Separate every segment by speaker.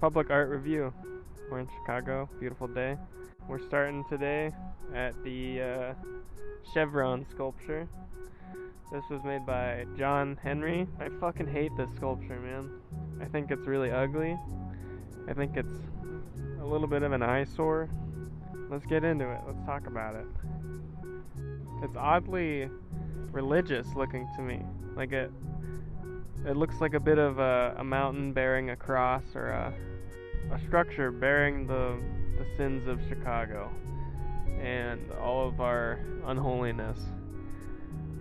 Speaker 1: Public art review. We're in Chicago, beautiful day. We're starting today at the Chevron sculpture. This was made by John Henry. I fucking hate this sculpture, man. I think it's really ugly. I think it's a little bit of an eyesore. Let's get into it. Let's talk about it. It's oddly religious looking to me. Like it looks like a bit of a mountain bearing a cross, or a structure bearing the sins of Chicago and all of our unholiness.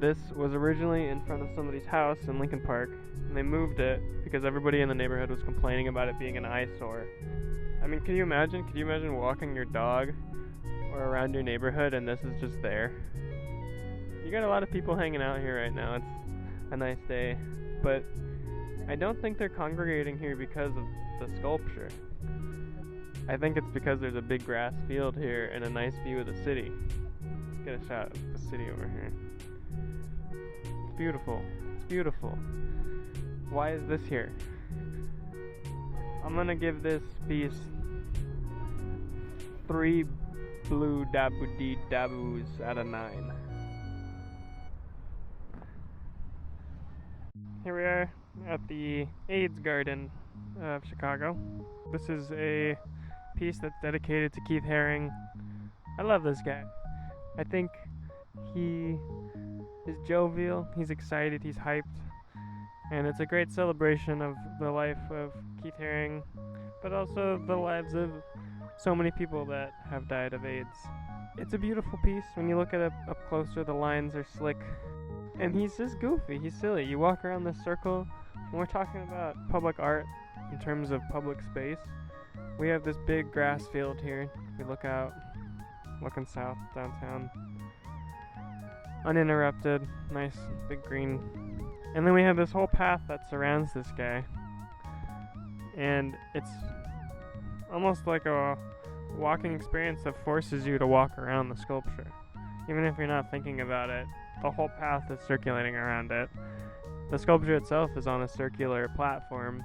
Speaker 1: This was originally in front of somebody's house in Lincoln Park, and they moved it because everybody in the neighborhood was complaining about it being an eyesore. I mean, can you imagine? Could you imagine walking your dog or around your neighborhood and this is just there? You got a lot of people hanging out here right now. It's a nice day, but I don't think they're congregating here because of the sculpture. I think it's because there's a big grass field here and a nice view of the city. Let's get a shot of the city over here. It's beautiful. It's beautiful. Why is this here? I'm gonna give this piece 3 blue daboo-dee-daboos out of 9. Here we are at the AIDS Garden of Chicago. This is a piece that's dedicated to Keith Haring. I love this guy. I think he is jovial, he's excited, he's hyped, and it's a great celebration of the life of Keith Haring, but also the lives of so many people that have died of AIDS. It's a beautiful piece. When you look at it up closer, the lines are slick. And he's just goofy, he's silly. You walk around this circle, when we're talking about public art in terms of public space, we have this big grass field here. We look out, looking south, downtown. Uninterrupted, nice, big green. And then we have this whole path that surrounds this guy. And it's almost like a walking experience that forces you to walk around the sculpture. Even if you're not thinking about it, the whole path is circulating around it. The sculpture itself is on a circular platform,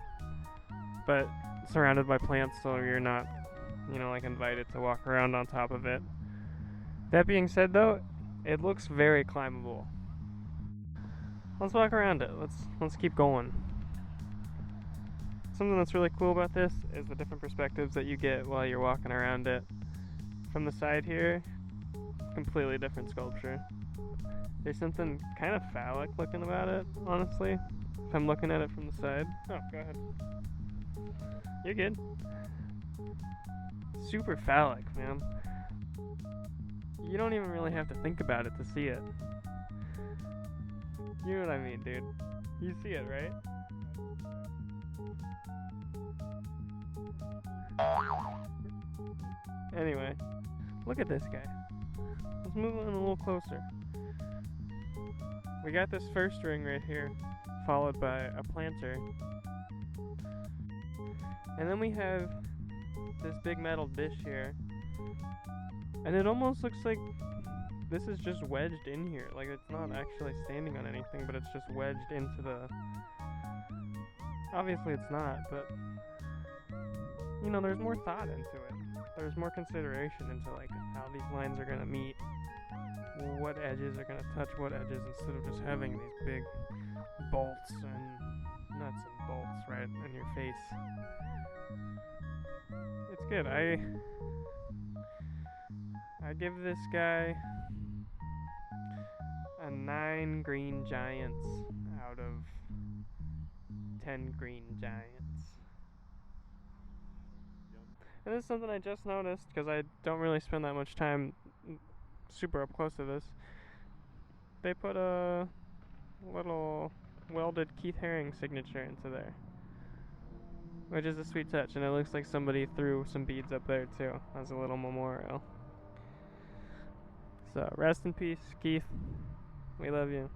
Speaker 1: but surrounded by plants, so you're not, like invited to walk around on top of it. That being said, though, it looks very climbable. Let's walk around it. Let's keep going. Something that's really cool about this is the different perspectives that you get while you're walking around it. From the side here, completely different sculpture. There's something kind of phallic looking about it, honestly, if I'm looking at it from the side. Oh, go ahead. You're good. Super phallic, man. You don't even really have to think about it to see it. You know what I mean, dude. You see it, right? Anyway, look at this guy. Let's move on a little closer. We got this first ring right here, followed by a planter. And then we have this big metal dish here. And it almost looks like this is just wedged in here. Like it's not actually standing on anything, but it's just wedged into the... Obviously it's not, but... there's more thought into it. There's more consideration into like how these lines are gonna meet, what edges are gonna touch what edges, instead of just having these big bolts and nuts and bolts right in your face. It's good. I give this guy a 9 green giants out of 10 green giants. And this is something I just noticed, because I don't really spend that much time super up close to this. They put a little welded Keith Haring signature into there, which is a sweet touch, and it looks like somebody threw some beads up there too as a little memorial. So rest in peace, Keith. We love you.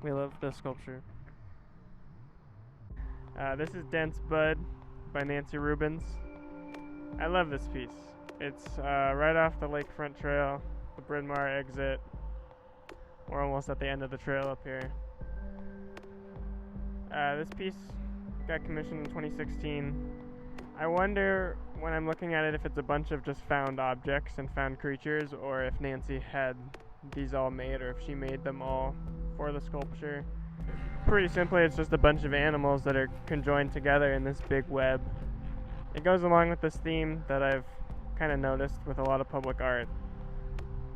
Speaker 1: We love the sculpture. This is Dense Bud by Nancy Rubens. I love this piece. It's right off the lakefront trail, the Bryn Mawr exit. We're almost at the end of the trail up here. This piece got commissioned in 2016. I wonder when I'm looking at it if it's a bunch of just found objects and found creatures, or if Nancy had these all made, or if she made them all for the sculpture. Pretty simply, it's just a bunch of animals that are conjoined together in this big web. It goes along with this theme that I've kind of noticed with a lot of public art,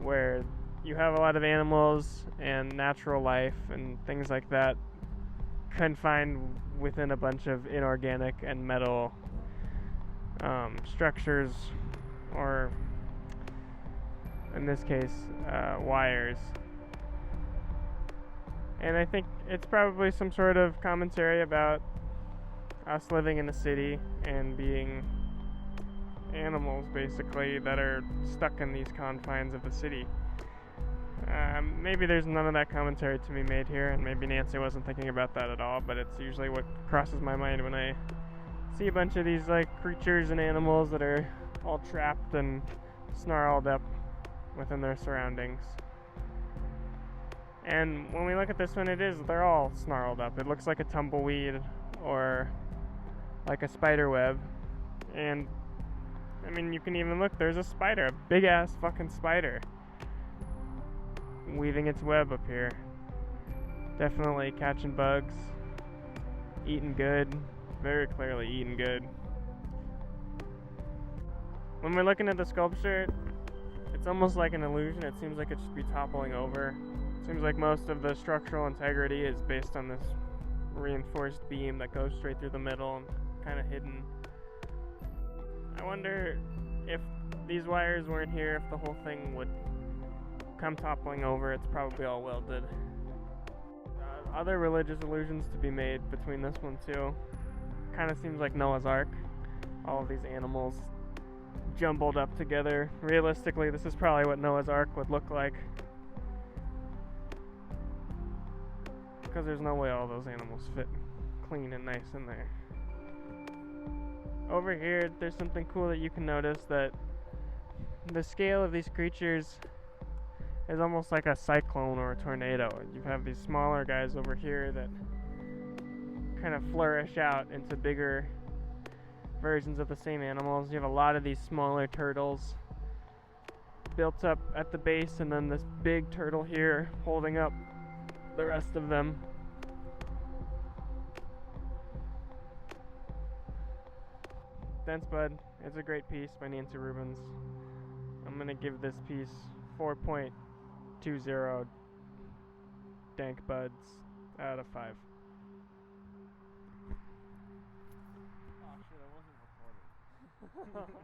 Speaker 1: where you have a lot of animals and natural life and things like that confined within a bunch of inorganic and metal structures, or in this case, wires. And I think it's probably some sort of commentary about us living in a city and being animals, basically, that are stuck in these confines of the city. Maybe there's none of that commentary to be made here, and maybe Nancy wasn't thinking about that at all, but it's usually what crosses my mind when I see a bunch of these like creatures and animals that are all trapped and snarled up within their surroundings. And when we look at this one, they're all snarled up. It looks like a tumbleweed or like a spider web. And I mean, you can even look, there's a spider, a big ass fucking spider, weaving its web up here. Definitely catching bugs, eating good, very clearly eating good. When we're looking at the sculpture, it's almost like an illusion. It seems like it should be toppling over. It seems like most of the structural integrity is based on this reinforced beam that goes straight through the middle and kind of hidden. I wonder if these wires weren't here, if the whole thing would come toppling over. It's probably all welded. Other religious allusions to be made between this one too. Kind of seems like Noah's Ark. All of these animals jumbled up together. Realistically, this is probably what Noah's Ark would look like, because there's no way all those animals fit clean and nice in there. Over here, there's something cool that you can notice, that the scale of these creatures is almost like a cyclone or a tornado. You have these smaller guys over here that kind of flourish out into bigger versions of the same animals. You have a lot of these smaller turtles built up at the base, and then this big turtle here holding up the rest of them. Dense Bud is a great piece by Nancy Rubens. I'm gonna give this piece 4.20 dank buds out of 5. Oh shit, I wasn't recording.